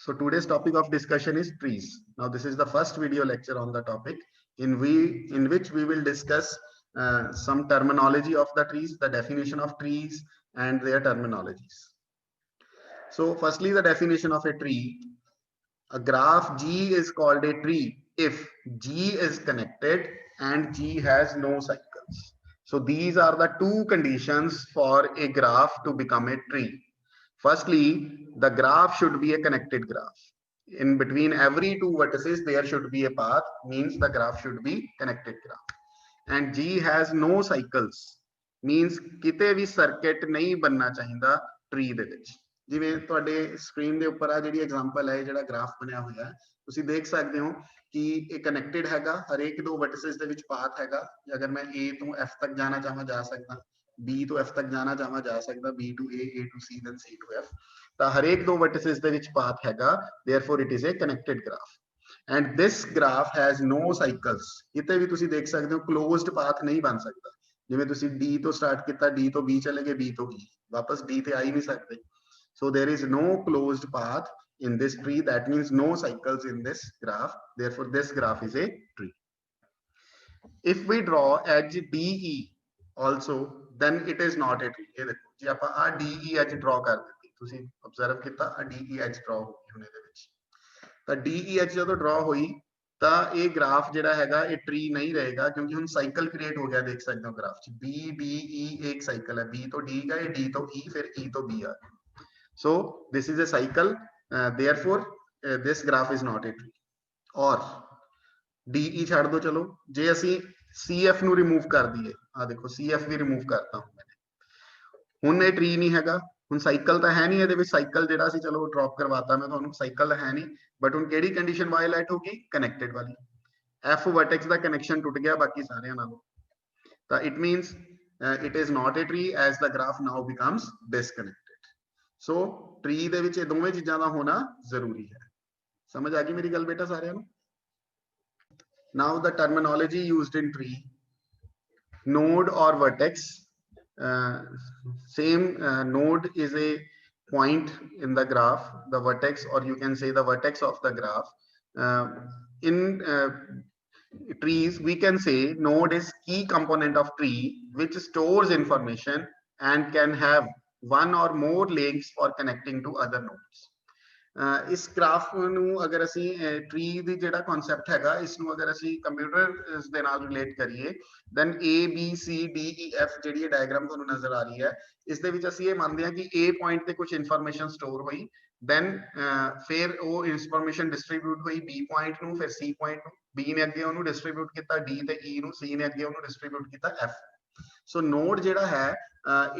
So today's topic of discussion is trees. Now this is the first video lecture on the topic in which we will discuss some terminology of the trees, the definition of trees and their terminologies. So firstly, the definition of a tree. A graph G is called a tree if G is connected and G has no cycles. So these are the two conditions for a graph to become a tree. Firstly, the graph should be a connected graph. In between every two vertices, there should be a path, means the graph should be connected graph. And G has no cycles, means ਕਿਤੇ ਵੀ circuit नहीं बनना चाहिए tree ਦੇ ਵਿੱਚ। ਜਿਵੇਂ ਤੁਹਾਡੇ screen ਦੇ ਉੱਪਰ ਆ ਜਿਹੜੀ ਐਗਜ਼ਾਮਪਲ ਹੈ, ਜਿਹੜਾ ਗ੍ਰਾਫ ਬਣਿਆ ਹੋਇਆ ਹੈ, ਤੁਸੀਂ ਦੇਖ ਸਕਦੇ ਹੋ ਕਿ ਇਹ ਕਨੈਕਟਡ ਹੈਗਾ, ਹਰੇਕ ਦੋ ਵਰਟਿਸਿਸ ਦੇ ਵਿੱਚ ਪਾਥ ਹੈਗਾ। ਅਗਰ ਮੈਂ A ਤੋਂ F ਤੱਕ ਜਾਣਾ ਚਾਹਾਂ ਜਾ ਸਕਦਾ, B ਤੋਂ F ਤੱਕ ਜਾਣਾ ਚਾਹਾਂ ਜਾ ਸਕਦਾ, B to A to C, then C to F। ਤਾਂ ਹਰੇਕ ਦੋ ਵਰਟਿਸਿਸ ਦੇ ਵਿੱਚ ਪਾਥ ਹੈਗਾ, therefore it is a connected graph। and this graph has no cycles। ਕਿਤੇ ਵੀ ਤੁਸੀਂ ਦੇਖ ਸਕਦੇ ਹੋ closed path ਨਹੀਂ ਬਣ ਸਕਦਾ। ਜਿਵੇਂ ਤੁਸੀਂ D ਤੋਂ ਸਟਾਰਟ ਕੀਤਾ, D ਤੋਂ B ਚਲੇ ਗਏ, B ਤੋਂ E, ਵਾਪਸ D ਤੇ ਆ ਹੀ ਨਹੀਂ ਸਕਦੇ। So there is no closed path in this tree, that means no cycles in this graph, therefore this graph is a tree। if we draw edge DE also, then it is not a tree। ਇਹ ਦੇਖੋ ਜੇ ਆਪਾਂ ਆ DE edge draw ਕਰ ਦਿੱਤੀ, ਤੁਸੀਂ observe ਕੀਤਾ ਆ DE edge draw ਹੋ ਗਈ ਹੁਣ ਇਹਦੇ ਵਿੱਚ, ਤਾਂ DE edge ਜਦੋਂ draw ਹੋਈ ਤਾਂ ਇਹ ਗ੍ਰਾਫ ਜਿਹੜਾ ਹੈਗਾ ਇਹ ਟਰੀ ਨਹੀਂ ਰਹੇਗਾ, ਕਿਉਂਕਿ ਹੁਣ ਸਾਈਕਲ ਕ੍ਰੀਏਟ ਹੋ ਗਿਆ। ਦੇਖ ਸਕਦੇ ਹੋ ਗ੍ਰਾਫ 'ਚ BDE ਇੱਕ ਸਾਈਕਲ ਹੈ, B ਤੋਂ D ਗਏ, D ਤੋਂ E, ਫਿਰ E ਤੋਂ B ਆ ਗਏ। So this is a cycle, therefore this graph is not a tree। और DE ਛੱਡ ਦੋ, ਚਲੋ ਜੇ ਅਸੀਂ CF ਨੂੰ ਰਿਮੂਵ ਕਰ ਦਈਏ, ਆ ਦੇਖੋ CF ਵੀ ਰਿਮੂਵ ਕਰਤਾ ਹੁਣ ਮੈਨੇ, ਹੁਣ ਇਹ ਟਰੀ ਨਹੀਂ ਹੈਗਾ। ਹੁਣ ਸਾਈਕਲ ਤਾਂ ਹੈ ਨਹੀਂ ਇਹਦੇ ਵਿੱਚ, ਸਾਈਕਲ ਜਿਹੜਾ ਸੀ ਚਲੋ ਡ੍ਰੌਪ ਕਰਵਾਤਾ ਮੈਂ ਤੁਹਾਨੂੰ, ਸਾਈਕਲ ਹੈ ਨਹੀਂ, ਬਟ ਹੁਣ ਕਿਹੜੀ ਕੰਡੀਸ਼ਨ ਵਾਇਲੇਟ ਹੋ ਗਈ? ਕਨੈਕਟਡ ਵਾਲੀ। F ਵਰਟੈਕਸ ਦਾ ਕਨੈਕਸ਼ਨ ਟੁੱਟ ਗਿਆ ਬਾਕੀ ਸਾਰਿਆਂ ਨਾਲੋਂ, ਤਾਂ it means it is not a tree as the graph now becomes disconnected। So tree ਦੇ ਵਿੱਚ ਇਹ ਦੋਵੇਂ ਚੀਜ਼ਾਂ ਦਾ ਹੋਣਾ ਜ਼ਰੂਰੀ ਹੈ। ਸਮਝ ਆ ਗਈ ਮੇਰੀ ਗੱਲ ਬੇਟਾ ਸਾਰਿਆਂ ਨੂੰ? Now the terminology used in tree, node or vertex। same node is a point in the graph, the vertex, or you can say the vertex of the graph। in trees we can say node is key component of tree which stores information and can have one or more links for connecting to other nodes। ਇਸ graph ਨੂੰ ਅਗਰ ਅਸੀਂ tree ਦੀ ਜਿਹੜਾ concept ਹੈਗਾ, ਇਸ ਨੂੰ ਅਗਰ ਅਸੀਂ ਕੰਪਿਊਟਰ ਦੇ ਨਾਲ ਰਿਲੇਟ ਕਰੀਏ, then A B C D E F ਜਿਹੜੀ ਇਹ ਡਾਇਗਰਾਮ ਤੁਹਾਨੂੰ ਨਜ਼ਰ ਆ ਰਹੀ ਹੈ, ਇਸ ਦੇ ਵਿੱਚ ਅਸੀਂ ਇਹ ਮੰਨਦੇ ਹਾਂ ਕਿ A ਪੁਆਇੰਟ ਤੇ ਕੁਝ ਇਨਫੋਰਮੇਸ਼ਨ ਸਟੋਰ ਹੋਈ, then ਫਿਰ ਉਹ ਇਨਫੋਰਮੇਸ਼ਨ ਡਿਸਟ੍ਰੀਬਿਊਟ ਹੋਈ B ਪੁਆਇੰਟ ਨੂੰ, ਫਿਰ C ਪੁਆਇੰਟ ਨੂੰ, B ਨੇ ਅੱਗੇ ਉਹਨੂੰ ਡਿਸਟ੍ਰੀਬਿਊਟ ਕੀਤਾ D ਤੇ E ਨੂੰ, C ਨੇ ਅੱਗੇ ਉਹਨੂੰ ਡਿਸਟ੍ਰੀਬਿਊਟ ਕੀਤਾ F। ਸੋ ਨੋਡ ਜਿਹੜਾ ਹੈ,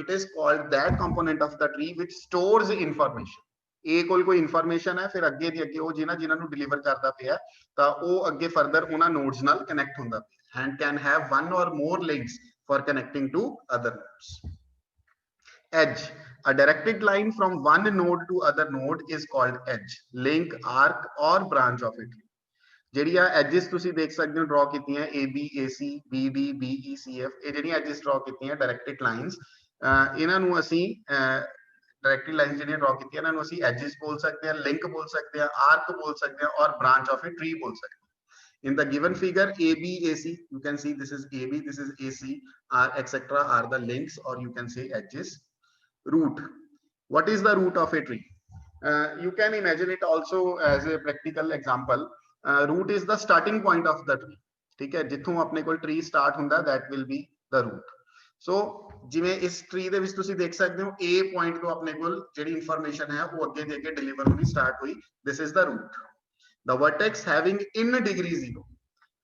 it is called that component of the tree which stores information। A ਕੋਲ ਕੋਈ ਇਨਫੋਰਮੇਸ਼ਨ ਹੈ, ਫਿਰ ਅੱਗੇ ਦੀ ਅੱਗੇ ਉਹ ਜਿਨ੍ਹਾਂ ਨੂੰ ਡਿਲੀਵਰ ਕਰਦਾ ਪਿਆ, ਤਾਂ ਉਹ ਅੱਗੇ ਫਰਦਰ ਉਹਨਾਂ ਨੋਡਸ ਨਾਲ ਕਨੈਕਟ ਹੁੰਦਾ ਪਿਆ, and can have one or more links for connecting to other nodes। edge, a directed line from one node to other node is called edge, link, arc or branch of a tree। ਜਿਹੜੀਆਂ ਐਜਿਸ ਤੁਸੀਂ ਦੇਖ ਸਕਦੇ ਹੋ ਡਰਾ ਕੀਤੀਆਂ, AB AC BD BE CF, ਇਹ ਜਿਹੜੀਆਂ ਐਜਿਸ ਡਰਾ ਕੀਤੀਆਂ ਡਾਇਰੈਕਟਡ ਲਾਈਨਸ, ਇਹਨਾਂ ਨੂੰ ਅਸੀਂ ਡਾਇਰੈਕਟਡ ਲਾਈਨਸ ਜਿਹੜੀਆਂ ਡਰਾ ਕੀਤੀਆਂ ਇਹਨਾਂ ਨੂੰ ਅਸੀਂ ਐਜਿਸ ਬੋਲ ਸਕਦੇ ਹਾਂ, ਲਿੰਕ ਬੋਲ ਸਕਦੇ ਹਾਂ, ਆਰਕ ਬੋਲ ਸਕਦੇ ਹਾਂ, ਔਰ ਬ੍ਰਾਂਚ ਆਫ ਅ ਟਰੀ ਬੋਲ ਸਕਦੇ ਹਾਂ। in the given figure AB AC, you can see this is AB, this is AC, etc are the links, or you can say edges। root, what is the root of a tree? You can imagine it also as a practical example। root is the starting point of the tree। ठीक है, जिथों अपने कोल tree start ਹੁੰਦਾ, that will be the root। so ਜਿਵੇਂ ਇਸ tree ਦੇ ਵਿੱਚ ਤੁਸੀਂ ਦੇਖ ਸਕਦੇ ਹੋ A point ਤੋਂ ਆਪਣੇ ਕੋਲ ਜਿਹੜੀ information ਹੈ ਉਹ ਅੱਗੇ ਦੇ ਕੇ deliver ਹੋਣੀ start ਹੋਈ, this is the root। the vertex having in degree 0,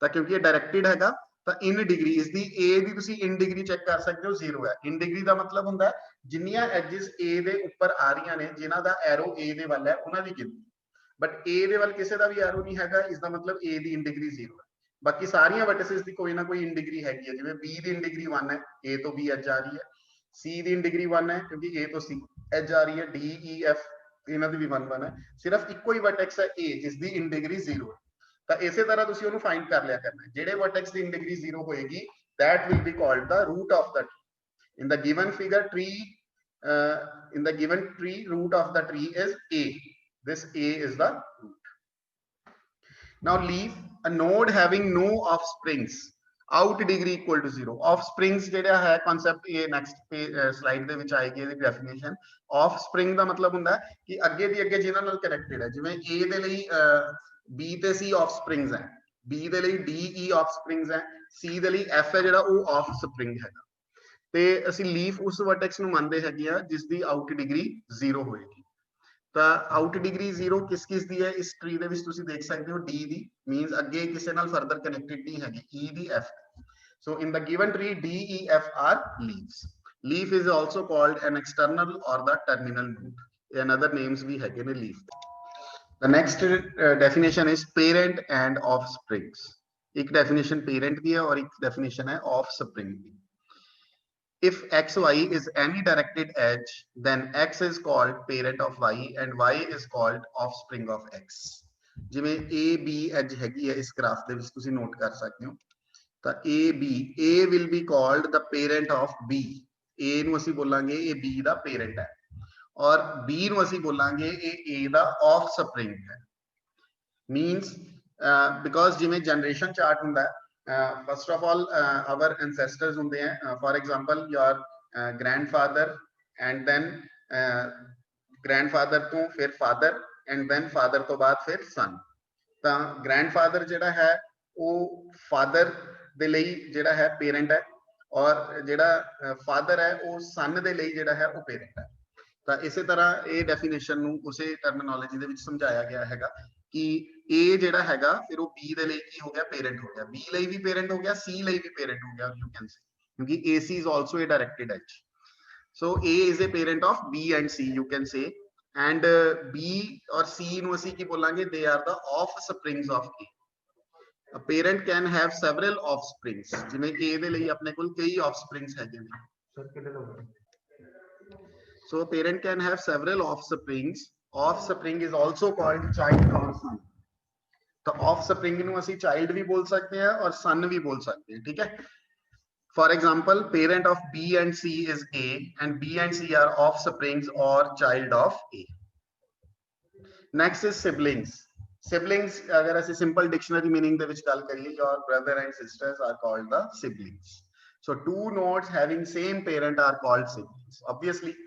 ਤਾਂ ਕਿਉਂਕਿ ਇਹ directed ਹੈਗਾ ਤਾਂ in degree ਇਸ ਦੀ A ਦੀ ਤੁਸੀਂ in degree ਚੈੱਕ ਕਰ ਸਕਦੇ ਹੋ 0 ਹੈ। in degree ਦਾ ਮਤਲਬ ਹੁੰਦਾ ਜਿੰਨੀਆਂ edges A ਦੇ ਉੱਪਰ ਆ ਰਹੀਆਂ ਨੇ, ਜਿਨ੍ਹਾਂ ਦਾ arrow A ਦੇ ਵੱਲ ਹੈ, ਉਹਨਾਂ ਦੀ ਗਿਣਤੀ। बट A ਦੇ ਵੱਲ ਕਿਸੇ ਦਾ ਵੀ ਐਰੋ ਨਹੀਂ ਹੈਗਾ, ਇਸ ਦਾ ਮਤਲਬ A ਦੀ ਇਨ ਡਿਗਰੀ 0 ਹੈ। ਬਾਕੀ ਸਾਰੀਆਂ ਵਰਟਿਸਿਸ ਦੀ ਕੋਈ ਨਾ ਕੋਈ ਇਨ ਡਿਗਰੀ ਹੈਗੀ ਹੈ, ਜਿਵੇਂ B ਦੀ ਇਨ ਡਿਗਰੀ 1 ਹੈ, A ਤੋਂ B ਐਜ ਆ ਰਹੀ ਹੈ, C ਦੀ ਇਨ ਡਿਗਰੀ 1 ਹੈ ਕਿਉਂਕਿ A ਤੋਂ C ਐਜ ਆ ਰਹੀ ਹੈ, D E F ਇਹਨਾਂ ਦੀ ਵੀ 1 ਹੈ। ਸਿਰਫ ਇੱਕੋ ਹੀ ਵਰਟੈਕਸ ਹੈ A ਜਿਸ ਦੀ ਇਨ ਡਿਗਰੀ 0 ਹੈ। ਤਾਂ ਇਸੇ ਤਰ੍ਹਾਂ ਤੁਸੀਂ ਉਹਨੂੰ ਫਾਈਂਡ ਕਰ ਲਿਆ ਕਰਨਾ, ਜਿਹੜੇ ਵਰਟੈਕਸ ਦੀ ਇਨ ਡਿਗਰੀ 0 ਹੋਏਗੀ, that will be called the root of the tree। in the given figure tree, in the given tree root of the tree is A। This A is the root. Now leaf, a node having no offsprings, out degree equal to 0. Offsprings ਜਿਹੜਾ ਹੈ concept ਇਹ next slide ਦੇ ਵਿੱਚ ਆਏਗੀ ਇਹਦੀ definition. Offspring ਦਾ ਮਤਲਬ ਹੁੰਦਾ ਹੈ ਕਿ ਅੱਗੇ ਦੀ ਅੱਗੇ ਜਿਨ੍ਹਾਂ ਨਾਲ connected ਹੈ, ਜਿਵੇਂ A ਦੇ ਲਈ B ਤੇ C offsprings ਹੈ, B ਦੇ ਲਈ D E offsprings ਹੈ, C ਦੇ ਲਈ F ਹੈ ਜਿਹੜਾ ਉਹ offspring ਹੈਗਾ, ਤੇ ਅਸੀਂ ਲੀਫ ਉਸ ਵਰਟੈਕਸ ਨੂੰ ਮੰਨਦੇ ਹੈਗੇ ਆ ਜਿਸ ਦੀ ਆਊਟ ਡਿਗਰੀ 0 ਹੋਏਗੀ। ਤਾਂ ਆਊਟ ਡਿਗਰੀ 0 ਕਿਸ ਕਿਸ ਦੀ ਹੈ ਇਸ ਟਰੀ ਦੇ ਵਿੱਚ ਤੁਸੀਂ ਦੇਖ ਸਕਦੇ ਹੋ, D ਦੀ ਮੀਨਸ ਅੱਗੇ ਕਿਸੇ ਨਾਲ ਫਰਦਰ ਕਨੈਕਟਡ ਨਹੀਂ ਹੈਗੀ, E the F। So in the given tree D, E, F are leaves. Leaf is also called an external or the terminal node. Another names we have in a leaf. The next definition is parent and offsprings. एक definition parent की है और एक definition है offspring की। If xy is any directed edge, then x is called parent of y and y is called offspring of x. ਜਿਵੇਂ a b edge ਹੈਗੀ ਹੈ ਇਸ ਗ੍ਰਾਫ ਦੇ ਵਿੱਚ ਤੁਸੀਂ ਨੋਟ ਕਰ ਸਕਦੇ ਹੋ, ਤਾਂ a b, a will be called the parent of b. a ਨੂੰ ਅਸੀਂ ਬੋਲਾਂਗੇ ਇਹ b ਦਾ parent ਹੈ, ਔਰ b ਨੂੰ ਅਸੀਂ ਬੋਲਾਂਗੇ ਇਹ a ਦਾ offspring ਹੈ। means because ਜਿਵੇਂ generation chart ਹੁੰਦਾ ਹੈ, first of all our ancestors ਹੁੰਦੇ हैं, for example your grandfather and then grandfather ਤੋਂ ਫਿਰ father and then father ਤੋਂ ਬਾਅਦ ਫਿਰ son। ਤਾਂ grandfather ਜਿਹੜਾ ਹੈ ਉਹ father ਦੇ ਲਈ ਜਿਹੜਾ ਹੈ parent ਹੈ, ਔਰ ਜਿਹੜਾ father ਹੈ ਉਹ son ਦੇ ਲਈ ਜਿਹੜਾ ਹੈ ਉਹ parent ਹੈ। ਤਾਂ ਇਸੇ ਤਰ੍ਹਾਂ ਇਹ ਡੈਫੀਨੇਸ਼ਨ ਨੂੰ ਉਸੇ ਟਰਮੀਨੋਲੋਜੀ ਦੇ ਵਿੱਚ ਸਮਝਾਇਆ ਗਿਆ ਹੈਗਾ ਕਿ A ਜਿਹੜਾ ਹੈਗਾ ਫਿਰ ਉਹ B ਦੇ ਲਈ ਕੀ ਹੋ ਗਿਆ, ਪੇਰੈਂਟ ਹੋ ਗਿਆ, B ਲਈ ਵੀ ਪੇਰੈਂਟ ਹੋ ਗਿਆ, C ਲਈ ਵੀ ਪੇਰੈਂਟ ਹੋ ਗਿਆ, ਯੂ ਕੈਨ ਸੇ, ਕਿਉਂਕਿ AC is also a directed edge. So A is a parent of B and C, you can say, and B और C ਨੂੰ ਅਸੀਂ ਕੀ ਬੋਲਾਂਗੇ, they are the offsprings of A. A parent can have several offsprings, ਜਿਵੇਂ A ਦੇ ਲਈ ਆਪਣੇ ਕੋਲ ਕਈ offsprings ਹੈਗੇ ਨੇ। So parent can have several offsprings. Offspring is also called child or son. तो offspring ਨੂੰ ਅਸੀਂ child ਵੀ ਬੋਲ ਸਕਦੇ ਹਾਂ और son ਵੀ ਬੋਲ ਸਕਦੇ ਹਾਂ, ठीक है। For example, parent of B and C is A and B and C are offsprings or child of A. Next is siblings. Siblings अगर ਅਸੀਂ simple dictionary meaning ਦੇ ਵਿੱਚ ਗੱਲ ਕਰੀਏ, your brother and sisters are called the siblings. So two nodes having same parent are called siblings. Obviously,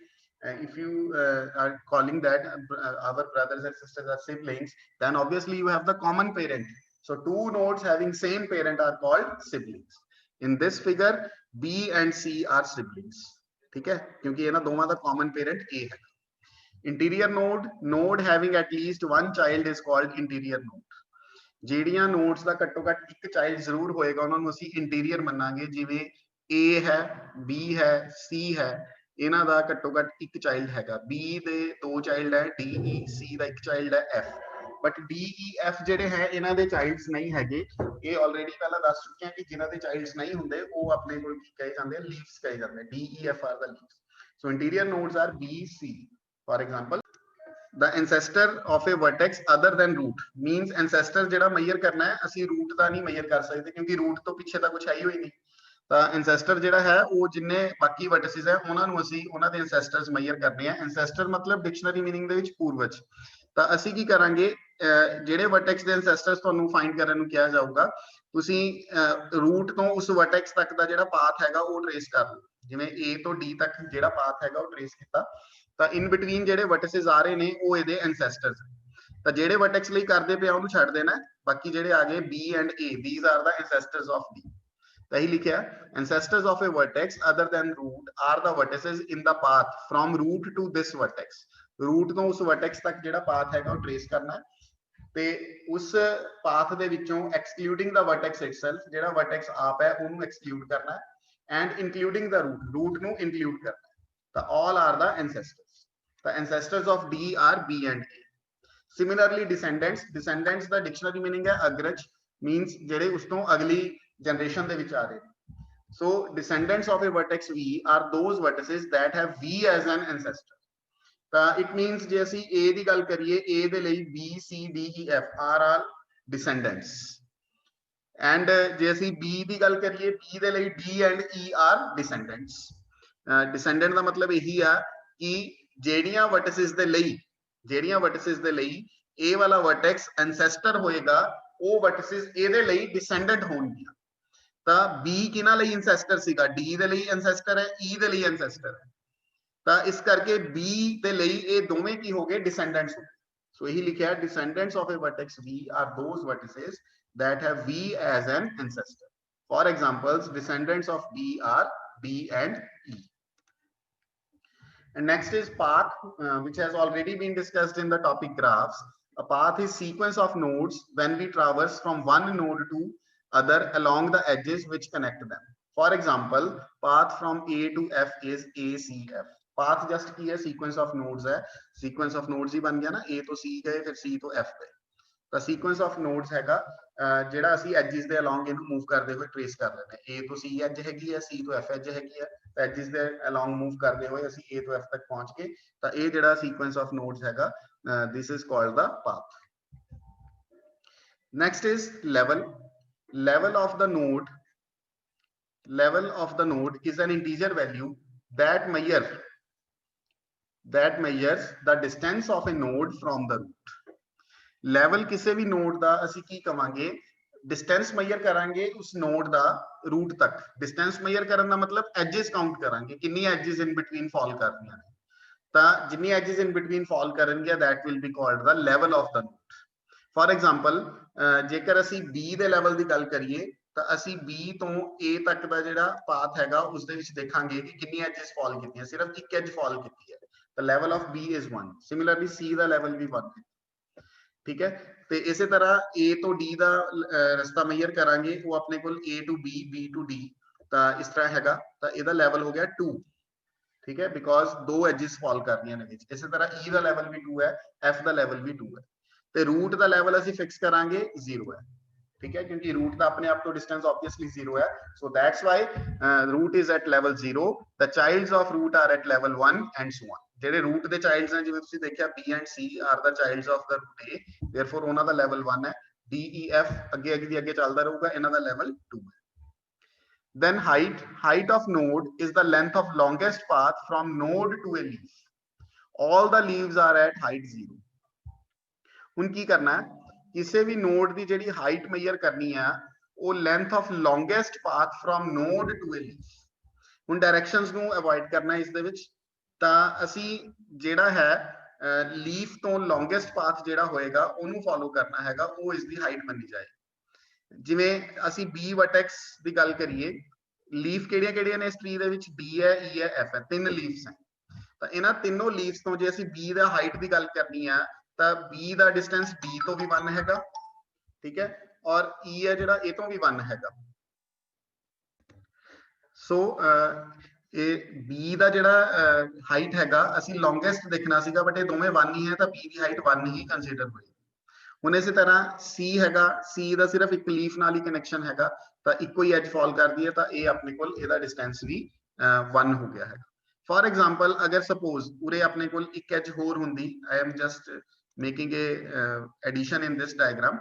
if you are calling that our brothers and sisters are siblings, then obviously you have the common parent. So two nodes having same parent are called siblings. In this figure, B and C are siblings, ठीक है, क्योंकि ये ना दोनों का common parent A है। Interior node, node having at least one child is called interior node. ਜਿਹੜੀਆਂ nodes ਦਾ ਘੱਟੋ ਘੱਟ ਇੱਕ child ਜ਼ਰੂਰ ਹੋਏਗਾ ਉਹਨਾਂ ਨੂੰ ਅਸੀਂ interior ਮੰਨਾਂਗੇ, ਜਿਵੇਂ A ਹੈ, B ਹੈ, C ਹੈ, ਇਹਨਾਂ ਦਾ ਘੱਟੋ ਘੱਟ ਇੱਕ ਚਾਈਲਡ ਹੈਗਾ, B ਦੇ ਦੋ ਚਾਈਲਡ ਹੈ, D E, C ਦਾ ਇੱਕ ਚਾਈਲਡ ਹੈ, F, but D E F ਜਿਹੜੇ ਹੈ ਇਹਨਾਂ ਦੇ ਚਾਈਲਡਸ ਨਹੀਂ ਹੈਗੇ। ਇਹ ਆਲਰੇਡੀ ਪਹਿਲਾਂ ਦੱਸ ਚੁੱਕੇ ਹਾਂ ਕਿ ਜਿਨ੍ਹਾਂ ਦੇ ਚਾਈਲਡਸ ਨਹੀਂ ਹੁੰਦੇ ਉਹ ਆਪਣੇ ਕੋਲ ਕੀ ਕਹੇ ਜਾਂਦੇ ਆ, ਲੀਵਸ ਕਹੇ ਜਾਂਦੇ, D E F are the leaves. So interior nodes are B, C. For example, the ancestor of a vertex other than root means ancestor ਜਿਹੜਾ measure ਕਰਨਾ ਹੈ, ਅਸੀਂ root ਦਾ ਨਹੀਂ measure ਕਰ ਸਕਦੇ ਕਿਉਂਕਿ root ਤੋਂ ਪਿੱਛੇ ਤਾਂ ਕੁਝ ਹੈ ਹੀ ਹੋਈ ਨਹੀਂ। ਤਾਂ ਐਂਸੈਸਟਰ ਜਿਹੜਾ ਹੈ ਉਹ ਜਿੰਨੇ ਬਾਕੀ ਵਰਟਿਸਿਸ ਹੈ ਉਹਨਾਂ ਨੂੰ ਅਸੀਂ ਉਹਨਾਂ ਦੇ ਐਂਸੈਸਟਰਸ ਮੇਜਰ ਕਰਦੇ ਆ। ਐਂਸੈਸਟਰ ਮਤਲਬ ਡਿਕਸ਼ਨਰੀ ਮੀਨਿੰਗ ਦੇ ਵਿੱਚ ਪੂਰਵਜ। ਤਾਂ ਅਸੀਂ ਕੀ ਕਰਾਂਗੇ, ਜਿਹੜੇ ਵਰਟੈਕਸ ਦੇ ਐਂਸੈਸਟਰਸ ਤੁਹਾਨੂੰ ਫਾਈਂਡ ਕਰਨ ਨੂੰ ਕਿਹਾ ਜਾਊਗਾ, ਤੁਸੀਂ ਰੂਟ ਤੋਂ ਉਸ ਵਰਟੈਕਸ ਤੱਕ ਦਾ ਜਿਹੜਾ ਪਾਥ ਹੈਗਾ ਉਹ ਟ੍ਰੇਸ ਕਰ ਲਓ। ਜਿਵੇਂ A ਤੋਂ D ਤੱਕ ਜਿਹੜਾ ਪਾਥ ਹੈਗਾ ਉਹ ਟ੍ਰੇਸ ਕੀਤਾ, ਤਾਂ ਇਨ ਬਿਟਵੀਨ ਜਿਹੜੇ ਵਰਟਿਸਿਸ ਆ ਰਹੇ ਨੇ ਉਹ ਇਹਦੇ ਐਂਸੈਸਟਰਸ। ਤਾਂ ਜਿਹੜੇ ਵਰਟੈਕਸ ਲਈ ਕਰਦੇ ਪਿਆ ਉਹਨੂੰ ਛੱਡ ਦੇਣਾ, ਬਾਕੀ ਜਿਹੜੇ ਆ ਗਏ B and A, these are the ancestors of D. सही लिखा, ancestors of a vertex other than root are the vertices in the path from root to this vertex. root ਤੋਂ ਉਸ vertex ਤੱਕ ਜਿਹੜਾ path ਹੈਗਾ ਉਹ trace ਕਰਨਾ ਹੈ, ਤੇ ਉਸ path ਦੇ ਵਿੱਚੋਂ excluding the vertex itself, ਜਿਹੜਾ vertex ਆਪ ਹੈ ਉਹਨੂੰ exclude ਕਰਨਾ ਹੈ, and including the root, root ਨੂੰ include ਕਰਨਾ ਹੈ। ਤਾਂ all are the ancestors. The ancestors of D are B and A. Similarly, descendants, descendants the dictionary meaning ਹੈ ਅਗਰਜ, means ਜਿਹੜੇ ਉਸ ਤੋਂ ਅਗਲੀ generation ਦੇ ਵਿੱਚ ਆ ਰਹੇ। So descendants of a vertex V are those vertices that have V as an ancestor. ਤਾਂ it means ਜੇ ਅਸੀਂ A ਦੀ ਗੱਲ ਕਰੀਏ, A ਦੇ ਲਈ B, C, D, E, F are all descendants. And ਜੇ ਅਸੀਂ B ਦੀ ਗੱਲ ਕਰੀਏ, B ਦੇ ਲਈ D and E are descendants. Descendant ਦਾ ਮਤਲਬ ਇਹੀ ਆ ਕਿ ਜਿਹੜੀਆਂ vertices ਦੇ ਲਈ ਜਿਹੜੀਆਂ ਵਰਟਿਸਿਸ ਦੇ ਲਈ ਇਹ ਵਾਲਾ ਵਰਟੈਕਸ ਐਂਸੈਸਟਰ ਹੋਏਗਾ ਉਹ ਵਰਟਿਸਿਸ ਇਹਦੇ ਲਈ ਡਿਸੈਂਡੈਂਟ ਹੋਣਗੀਆਂ। ਤਾਂ B ਕਿਹਨਾਂ ਲਈ ਐਂਸੈਸਟਰ ਸੀਗਾ? D ਦੇ ਲਈ ਐਂਸੈਸਟਰ ਹੈ, E ਦੇ ਲਈ ਐਂਸੈਸਟਰ ਹੈ। ਤਾਂ ਇਸ ਕਰਕੇ B ਦੇ ਲਈ ਇਹ ਦੋਵੇਂ ਕੀ ਹੋ ਗਏ? ਡਿਸੈਂਡੈਂਟਸ ਹੋ ਗਏ। ਸੋ ਇਹੀ ਲਿਖਿਆ descendants of a vertex V are those vertices that have V as an ancestor. For examples, descendants of B are D and E. And next is path, which has already been discussed in the topic graphs. A path is sequence of nodes when we traverse from one node to other along the edges which connect them. For example, path from A to F is ACF. Path just की है? Sequence of nodes है. Sequence of nodes ही बन गया ना, A तो C गए, फिर C तो F गए। ਤਾਂ ਸੀਕੁਐਂਸ ਆਫ ਨੋਡਸ ਹੈਗਾ ਜਿਹੜਾ ਅਸੀਂ ਐਜਿਸ ਦੇ ਅਲੋਂਗ ਇਹਨੂੰ ਮੂਵ ਕਰਦੇ ਹੋਏ ਟ੍ਰੇਸ ਕਰ ਲੈਂਦੇ ਹਾਂ। A ਤੋਂ C ਐਜ ਹੈਗੀ ਹੈ, C ਤੋਂ F ਐਜ ਹੈਗੀ ਹੈ, ਐਜਿਸ ਦੇ ਅਲੋਂਗ ਮੂਵ ਕਰਦੇ ਹੋਏ ਅਸੀਂ A ਤੋਂ F ਤੱਕ ਪਹੁੰਚ ਗਏ। ਤਾਂ ਇਹ ਜਿਹੜਾ ਸੀਕੁਐਂਸ ਆਫ ਨੋਡਸ ਹੈਗਾ, this is called the path. Next is level. Level of the node, level of the node is an integer value that measures the distance of a node from the root. Level ਕਿਸੇ ਵੀ node ਦਾ ਅਸੀਂ ਕੀ ਕਵਾਂਗੇ? Distance measure ਕਰਾਂਗੇ ਉਸ node ਦਾ route ਤੱਕ। Distance measure ਕਰਨ ਦਾ ਮਤਲਬ ਐਜਿਸ count ਕਰਾਂਗੇ, ਕਿੰਨੀ ਐਜਿਸ ਇਨ ਬਿਟਵੀਨ ਫਾਲ ਕਰ ਰਹੀਆਂ ਨੇ। ਤਾਂ ਜਿੰਨੀ ਐਜਿਸ ਇਨ ਬਿਟਵੀਨ ਫਾਲ ਕਰਨਗੀਆਂ that will be called the level of the node. For example, ਜੇਕਰ ਅਸੀਂ B ਦੇ ਲੈਵਲ ਦੀ ਗੱਲ ਕਰੀਏ ਤਾਂ ਅਸੀਂ B ਤੋਂ A ਤੱਕ ਦਾ ਜਿਹੜਾ ਪਾਥ ਹੈਗਾ ਉਸ ਦੇ ਵਿੱਚ ਦੇਖਾਂਗੇ ਕਿ ਕਿੰਨੀ ਐਜਿਸ ਫਾਲ ਕੀਤੀਆਂ। ਸਿਰਫ ਇੱਕ ਐਜ ਫਾਲ ਕੀਤੀ ਹੈ ਤਾਂ level of B is 1. Similarly C ਦਾ ਲੈਵਲ ਵੀ 1 ਹੈ। ਠੀਕ ਹੈ, ਤੇ ਇਸੇ ਤਰ੍ਹਾਂ A ਤੋਂ D ਦਾ ਰਸਤਾ ਮੈਜ਼ਰ ਕਰਾਂਗੇ, ਉਹ ਆਪਣੇ ਕੋਲ A to B, B to D, ਤਾਂ ਇਸ ਤਰ੍ਹਾਂ ਹੈਗਾ। ਤਾਂ ਇਹਦਾ ਲੈਵਲ ਹੋ ਗਿਆ 2। ਠੀਕ ਹੈ, ਬਿਕੋਜ਼ ਦੋ ਐਜਿਸ ਫਾਲ ਕਰਨੀਆਂ ਨੇ ਵਿੱਚ। ਇਸੇ ਤਰ੍ਹਾਂ E ਦਾ ਲੈਵਲ ਵੀ 2 ਹੈ, F ਦਾ ਲੈਵਲ ਵੀ 2 ਹੈ। ਤੇ ਰੂਟ ਦਾ ਲੈਵਲ ਅਸੀਂ ਫਿਕਸ ਕਰਾਂਗੇ 0 ਹੈ। ठीक है, क्योंकि रूट का अपने आप तो डिस्टेंस ऑब्वियसली 0 है, so that's why root is at level 0. The childs of root are at level 1 and so on. ਜਿਹੜੇ root ਦੇ childs ਨੇ, ਜਿਵੇਂ ਤੁਸੀਂ ਦੇਖਿਆ B and C are the childs of the root A, therefore ਉਹਨਾਂ ਦਾ level 1 ਹੈ। D E F ਅੱਗੇ ਅੱਗੇ ਚੱਲਦਾ ਰਹੂਗਾ, ਇਹਨਾਂ ਦਾ level 2 ਹੈ। Then height of node is the length of longest path from node to a leaf. All the leaves are at height 0. ਹੁਣ ਕੀ ਕਰਨਾ ਹੈ? ਕਿਸੇ ਵੀ ਨੋਡ ਦੀ ਜਿਹੜੀ ਹਾਈਟ ਮੈਜ਼ਰ ਕਰਨੀ ਆ ਉਹ length of longest path from node to a leaf. ਹੁਣ directions ਨੂੰ ਅਵੋਇਡ ਕਰਨਾ ਇਸ ਦੇ ਵਿੱਚ। ਤਾਂ ਅਸੀਂ ਜਿਹੜਾ ਹੈ ਲੀਫ ਤੋਂ ਲੌਂਗੈਸਟ ਪਾਥ ਜਿਹੜਾ ਹੋਏਗਾ ਉਹਨੂੰ ਫੋਲੋ ਕਰਨਾ ਹੈਗਾ, ਉਹ ਇਸ ਦੀ ਹਾਈਟ ਮੰਨੀ ਜਾਏ। ਜਿਵੇਂ ਅਸੀਂ B ਵਰਟੈਕਸ ਦੀ ਗੱਲ ਕਰੀਏ, ਲੀਫ ਕਿਹੜੀਆਂ ਕਿਹੜੀਆਂ ਨੇ ਇਸ ਟਰੀ ਦੇ ਵਿੱਚ? D ਹੈ, E ਹੈ, F ਹੈ, 3 ਲੀਫਸ ਹੈ। ਤਾਂ ਇਹਨਾਂ ਤਿੰਨੋਂ ਲੀਵਸ ਤੋਂ ਜੇ ਅਸੀਂ B ਦਾ ਹਾਈਟ ਦੀ ਗੱਲ ਕਰਨੀ ਆ ਤਾਂ B ਦਾ ਡਿਸਟੈਂਸ D ਤੋਂ ਵੀ 1 ਹੈਗਾ। ਠੀਕ ਹੈ, ਔਰ E ਹੈ ਜਿਹੜਾ ਇਹ ਤੋਂ ਵੀ 1 ਹੈਗਾ। ਸੋ ਇਹ B ਦਾ ਜਿਹੜਾ ਹਾਈਟ ਹੈਗਾ ਅਸੀਂ ਲੌਂਗੈਸਟ ਦੇਖਣਾ ਸੀਗਾ, ਬਟ ਇਹ ਦੋਵੇਂ 1 ਹੀ ਹੈ ਤਾਂ B ਦੀ ਹਾਈਟ 1 ਹੀ ਕੰਸੀਡਰ ਹੋਈ। ਹੁਣ ਇਸੇ ਤਰ੍ਹਾਂ C ਹੈਗਾ, C ਦਾ ਸਿਰਫ ਇੱਕ ਲੀਫ ਨਾਲ ਹੀ ਕਨੈਕਸ਼ਨ ਹੈਗਾ, ਤਾਂ ਇੱਕੋ ਹੀ ਐਜ ਫਾਲ ਕਰਦੀ ਹੈ, ਤਾਂ ਇਹ ਆਪਣੇ ਕੋਲ ਇਹਦਾ ਡਿਸਟੈਂਸ ਵੀ 1 ਹੋ ਗਿਆ ਹੈਗਾ। ਫॉर एग्जांपल, अगर सपोज उरे अपने को एक एज होर हुंदी, I am just making a addition in this diagram,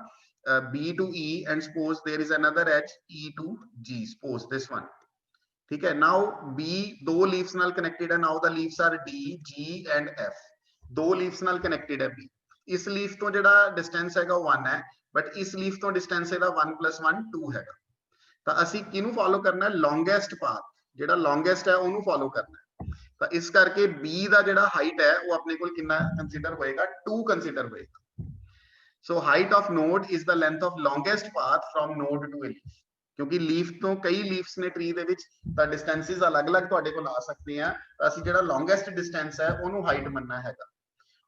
B to E and suppose there is another edge E to G, suppose this one. ठीक है, now B दो leaves नाल connected है, now the leaves are D, G and F, दो leaves नाल connected है B। इस leaf तो जेड़ा distance हैगा 1 है, but इस leaf तो distance हैगा 1 + 1 2 हैगा। ਤਾਂ ਅਸੀਂ ਕਿਹਨੂੰ ਫੋਲੋ ਕਰਨਾ ਹੈ? ਲੌਂਗੈਸਟ ਪਾਥ, ਜਿਹੜਾ ਲੌਂਗੈਸਟ ਹੈ ਉਹਨੂੰ ਫੋਲੋ ਕਰਨਾ ਹੈ। ਤਾਂ ਇਸ ਕਰਕੇ B ਦਾ ਜਿਹੜਾ ਹਾਈਟ ਹੈ ਉਹ ਆਪਣੇ ਕੋਲ ਕਿੰਨਾ ਕੰਸੀਡਰ ਹੋਏਗਾ? 2 ਕੰਸੀਡਰ ਹੋਏਗਾ। So height of node is the length of longest path from node to a leaf. ਕਿਉਂਕਿ ਲੀਫ ਤੋਂ ਕਈ ਲੀਫਸ ਨੇ ਟਰੀ ਦੇ ਵਿੱਚ, ਤਾਂ ਡਿਸਟੈਂਸਿਸ ਅਲੱਗ-ਅਲੱਗ ਤੁਹਾਡੇ ਕੋਲ ਆ ਸਕਦੇ ਆ, ਤਾਂ ਅਸੀਂ ਜਿਹੜਾ ਲੌਂਗੈਸਟ ਡਿਸਟੈਂਸ ਹੈ ਉਹਨੂੰ ਹਾਈਟ ਮੰਨਣਾ ਹੈਗਾ।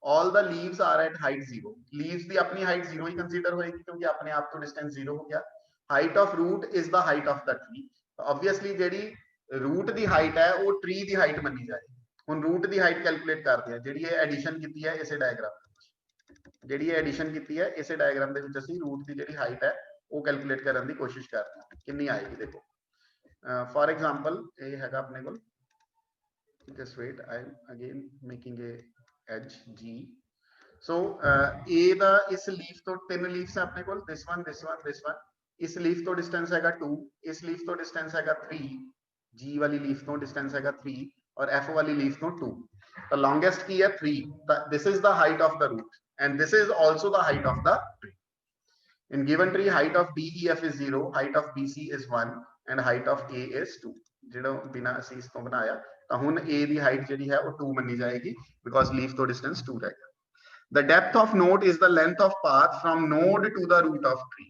all the leaves are at height 0. leaves ਦੀ ਆਪਣੀ ਹਾਈਟ 0 ਹੀ ਕੰਸੀਡਰ ਹੋਏਗੀ ਕਿਉਂਕਿ ਆਪਣੇ ਆਪ ਤੋਂ ਡਿਸਟੈਂਸ 0 ਹੋ ਗਿਆ। height of root is the height of the tree. obviously ਜਿਹੜੀ रूट ਦੀ ਹਾਈਟ ਹੈ ਉਹ ਟਰੀ ਦੀ ਹਾਈਟ ਮੰਨੀ ਜਾਏਗੀ। ਹੁਣ रूट ਦੀ ਹਾਈਟ ਕੈਲਕੂਲੇਟ ਕਰਦੇ ਆ, ਜਿਹੜੀ ਇਹ ਐਡੀਸ਼ਨ ਕੀਤੀ ਹੈ ਇਸੇ ਡਾਇਗਰਾਮ ਵਿੱਚ, ਜਿਹੜੀ ਇਹ ਐਡੀਸ਼ਨ ਕੀਤੀ ਹੈ ਇਸੇ ਡਾਇਗਰਾਮ ਦੇ ਵਿੱਚ ਅਸੀਂ रूट ਦੀ ਜਿਹੜੀ ਹਾਈਟ ਹੈ ਉਹ ਕੈਲਕੂਲੇਟ ਕਰਨ ਦੀ ਕੋਸ਼ਿਸ਼ ਕਰਦੇ ਹਾਂ, ਕਿੰਨੀ ਆਏਗੀ ਦੇਖੋ। ਫॉर एग्जांपल ਇਹ ਹੈਗਾ ਆਪਣੇ ਕੋਲ, just wait, I am again making a edge G. So A ਦਾ ਇਸ ਲੀਫ ਤੋਂ 3 ਲੀਫਸ ਹੈ ਆਪਣੇ ਕੋਲ, this one, this one, this one। ਇਸ ਲੀਫ ਤੋਂ ਡਿਸਟੈਂਸ ਹੈਗਾ 2, ਇਸ ਲੀਫ ਤੋਂ ਡਿਸਟੈਂਸ ਹੈਗਾ 3, G ਵਾਲੀ ਲੀਫ ਤੋਂ ਡਿਸਟੈਂਸ ਹੈਗਾ 3 ਔਰ F ਵਾਲੀ ਲੀਫ ਤੋਂ 2। The longest key is 3. This is the height of the root, and this is also the height of the tree. In given tree, height of DEF is 0, height of BC is 1, and height of A is 2. ਜਿਹੜਾ ਬਿਨਾ ਅਸੀਂ ਇਸ ਤੋਂ ਬਣਾਇਆ ਤਾਂ ਹੁਣ A the height ਜਿਹੜੀ ਹੈ ਉਹ 2 ਮੰਨੀ ਜਾਏਗੀ because leaf ਤੋਂ distance 2 रहेगा. The depth of node is the length of path from node to the root of tree.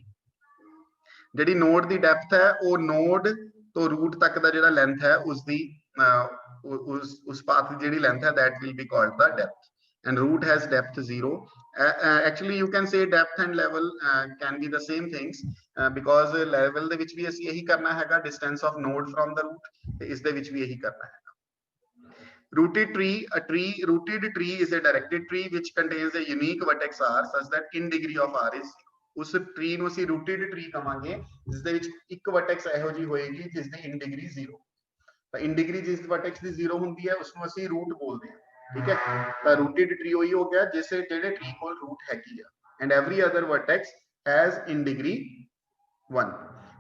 ਜਿਹੜੀ node ਦੀ depth ਹੈ ਉਹ node ਤੋਂ root ਤੱਕ ਦਾ ਜਿਹੜਾ length ਹੈ ਉਸ ਦੀ ਉਸ path ਦੀ ਜਿਹੜੀ length ਹੈ that will be called the depth. And root has depth 0. Actually you can say depth and level can be the same things because level ਦੇ ਵਿੱਚ ਵੀ ਅਸੀਂ ਇਹੀ ਕਰਨਾ ਹੈਗਾ distance of node from the root ਤੇ ਇਸ ਦੇ ਵਿੱਚ ਵੀ ਇਹੀ ਕਰਨਾ ਹੈ. Rooted rooted tree is a directed tree which contains a unique vertex R such that in degree of R is 0. ਉਸ tree ਨੂੰ ਅਸੀਂ rooted tree ਕਹਾਂਗੇ ਜਿਸ ਦੇ ਵਿੱਚ ਇੱਕ vertex ਇਹੋ ਜਿਹੀ ਹੋਏਗੀ ਜਿਸ ਦੀ in degree 0. ਤਾਂ in degree ਜਿਸ vertex ਦੀ 0 ਹੁੰਦੀ ਹੈ ਉਸ ਨੂੰ ਅਸੀਂ root ਬੋਲਦੇ ਹਾਂ. ठीक है, तो rooted tree वही हो गया जैसे जेडे ट्री को रूट हैगी है and every other vertex has in degree 1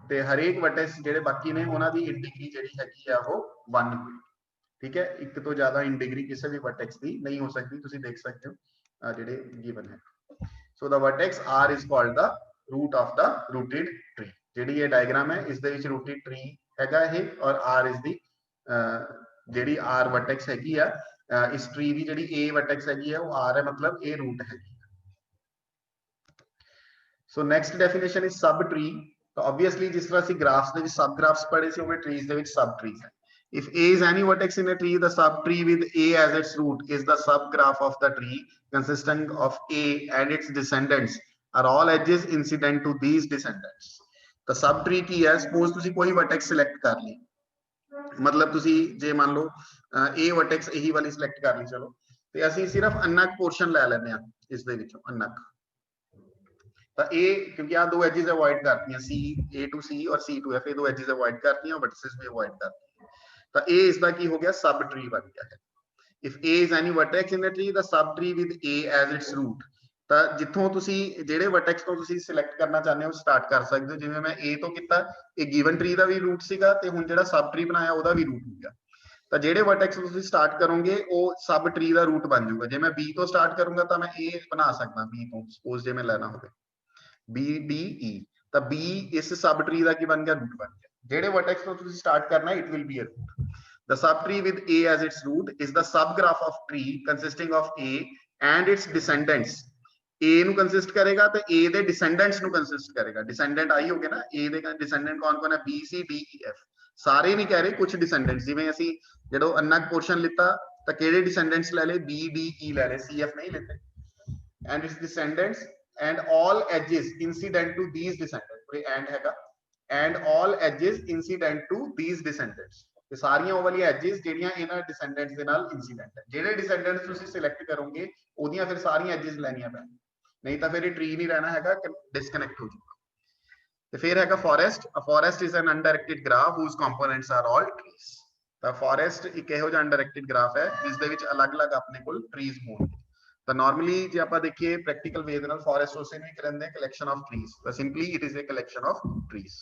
ਤੇ ਹਰੇਕ vertex ਜਿਹੜੇ ਬਾਕੀ ਨੇ ਉਹਨਾਂ ਦੀ in degree ਜਿਹੜੀ ਹੈਗੀ ਆ ਉਹ 1 ਹੋਈ. ਠੀਕ ਹੈ, ਇੱਕ ਤੋਂ ਜ਼ਿਆਦਾ in degree ਕਿਸੇ ਵੀ vertex ਦੀ ਨਹੀਂ ਹੋ ਸਕਦੀ. ਤੁਸੀਂ ਦੇਖ ਸਕਦੇ ਹੋ ਜਿਹੜੇ given ਹੈ. So the vertex R is called the root of the rooted tree. ਜਿਹੜੀ ਇਹ diagram ਹੈ ਇਸ ਦੇ ਵਿੱਚ rooted tree ਹੈਗਾ ਇਹ ਔਰ R is the ਜਿਹੜੀ R vertex ਹੈਗੀ ਆ इस ट्री की जी A वर्टेक्स हैगी है वो R है मतलब A रूट है. So next definition is sub tree. तो ऑब्वियसली जिस तरह से ग्राफ्स दे विच सब ग्राफ्स पढ़े सी उवे ट्रीज दे विच सब ट्रीज है. If A is any vertex in a tree, the sub tree with A as its root is the sub graph of the tree consisting of A and its descendants are all edges incident to these descendants. The sub tree की है, suppose तुसी कोई vertex select कर ली, मतलब ਤੁਸੀਂ ਜੇ ਮੰਨ ਲਓ A vertex ਇਹੀ ਵਾਲੀ ਸਿਲੈਕਟ ਕਰ ਲਈ ਚਲੋ ਤੇ ਅਸੀਂ ਸਿਰਫ ਅਨਕ ਪੋਰਸ਼ਨ ਲੈ ਲੈਂਦੇ ਆ ਇਸ ਦੇ ਵਿੱਚੋਂ ਅਨਕ ਤਾਂ A ਕਿਉਂਕਿ ਆ ਦੋ ਐਜਸ ਅਵੋਇਡ ਕਰਤੀਆਂ C A to C ਔਰ C to F ਇਹ ਦੋ ਐਜਸ ਅਵੋਇਡ ਕਰਤੀਆਂ ਵਰਟਿਸਿਸ ਵੀ ਅਵੋਇਡ ਕਰਤੀਆਂ ਤਾਂ A ਇਸ ਦਾ ਕੀ ਹੋ ਗਿਆ ਸਬ ਟਰੀ ਬਣ ਗਿਆ ਹੈ. If A is any vertex in the tree, the sub tree with A as its root. ਤਾਂ ਜਿੱਥੋਂ ਤੁਸੀਂ ਜਿਹੜੇ ਵਰਟੈਕਸ ਤੋਂ ਤੁਸੀਂ ਸਿਲੈਕਟ ਕਰਨਾ ਚਾਹੁੰਦੇ ਹੋ ਸਟਾਰਟ ਕਰ ਸਕਦੇ ਹੋ. ਜਿਵੇਂ ਮੈਂ A ਤੋਂ ਕੀਤਾ ਇਹ ਗਿਵਨ ਟਰੀ ਦਾ ਵੀ ਰੂਟ ਸੀਗਾ ਤੇ ਹੁਣ ਜਿਹੜਾ ਸਬ ਟਰੀ ਬਣਾਇਆ ਉਹਦਾ ਵੀ ਰੂਟ ਹੋ ਗਿਆ. ਤਾਂ ਜਿਹੜੇ ਵਰਟੈਕਸ ਤੁਸੀਂ ਸਟਾਰਟ ਕਰੋਗੇ ਉਹ ਸਬ ਟਰੀ ਦਾ ਰੂਟ ਬਣ ਜਾਊਗਾ. ਜੇ ਮੈਂ B ਤੋਂ ਸਟਾਰਟ ਕਰੂੰਗਾ ਤਾਂ ਮੈਂ A ਬਣਾ ਸਕਦਾ B ਤੋਂ ਸਪੋਜ਼ ਜੇ ਮੈਂ ਲੈਣਾ ਹੋਵੇ B D E ਤਾਂ B ਇਸ ਸਬ ਟਰੀ ਦਾ ਕੀ ਬਣ ਗਿਆ ਰੂਟ ਬਣ ਗਿਆ. ਜਿਹੜੇ ਵਰਟੈਕਸ ਤੋਂ ਤੁਸੀਂ ਸਟਾਰਟ ਕਰਨਾ it will be a root. The subtree with A as its root is the subgraph of tree consisting of A and its descendants. A ਨੂੰ ਕੰਸਿਸਟ ਕਰੇਗਾ ਤੇ A ਦੇ ਡਿਸੈਂਡੈਂਟਸ ਨੂੰ ਕੰਸਿਸਟ ਕਰੇਗਾ. ਡਿਸੈਂਡੈਂਟ ਆਈ ਹੋ ਗਏ ਨਾ A ਦੇ ਡਿਸੈਂਡੈਂਟ ਕੌਣ ਹੈ B C D E F. ਸਾਰੇ ਨਹੀਂ ਕਹਿ ਰਹੇ ਕੁਝ ਡਿਸੈਂਡੈਂਟਸ ਜਿਵੇਂ ਅਸੀਂ ਜਦੋਂ ਅਨਕ ਪੋਰਸ਼ਨ ਲਿੱਤਾ ਤਾਂ ਕਿਹੜੇ ਡਿਸੈਂਡੈਂਟਸ ਲੈ ਲਏ B D E ਲੈ ਲਏ C F ਨਹੀਂ ਲਿੱਤੇ. And its descendants and all edges incident to these descendants. ਕੋਈ ਐਂਡ ਹੈਗਾ and all edges incident to these descendants. ਤੇ ਸਾਰੀਆਂ ਉਹ ਵਾਲੀਆਂ ਐਜਸ ਜਿਹੜੀਆਂ ਇਹਨਾਂ ਡਿਸੈਂਡੈਂਟਸ ਦੇ ਨਾਲ ਇਨਸੀਡੈਂਟ ਹੈ. ਜਿਹੜੇ ਡਿਸੈਂਡੈਂਟਸ ਤੁਸੀਂ ਸਿਲੈਕਟ ਕਰੋਗੇ ਉਹਦੀਆਂ ਫਿਰ ਸਾਰੀਆਂ ਐਜਸ ਲੈਣੀਆਂ ਪੈਣਗੀਆਂ ਨਹੀਂ ਤਾਂ ਫਿਰ ਇਹ ਟਰੀ ਨਹੀਂ ਰਹਿਣਾ ਹੈਗਾ ਡਿਸਕਨੈਕਟ ਹੋ ਜਾਊਗਾ. ਤੇ ਫਿਰ ਹੈਗਾ forest. A forest is an undirected graph whose components are all trees. ਤਾਂ ਫੋਰੈਸਟ ਇੱਕ ਇਹੋ ਜਿਹਾ ਅਨਡਾਇਰੈਕਟਡ ਗ੍ਰਾਫ ਹੈ ਜਿਸ ਦੇ ਵਿੱਚ ਅਲੱਗ-ਅਲੱਗ ਆਪਣੇ ਕੋਲ ਟਰੀਜ਼ ਹੋਣਗੇ. ਤਾਂ ਨਾਰਮਲੀ ਜੇ ਆਪਾਂ ਦੇਖੀਏ ਪ੍ਰੈਕਟੀਕਲ ਵੇ ਦੇ ਨਾਲ ਫੋਰੈਸਟ ਉਸੇ ਨੂੰ ਹੀ ਕਹਿੰਦੇ ਕਲੈਕਸ਼ਨ ਆਫ ਟਰੀਜ਼. ਤਾਂ simply it is a collection of trees.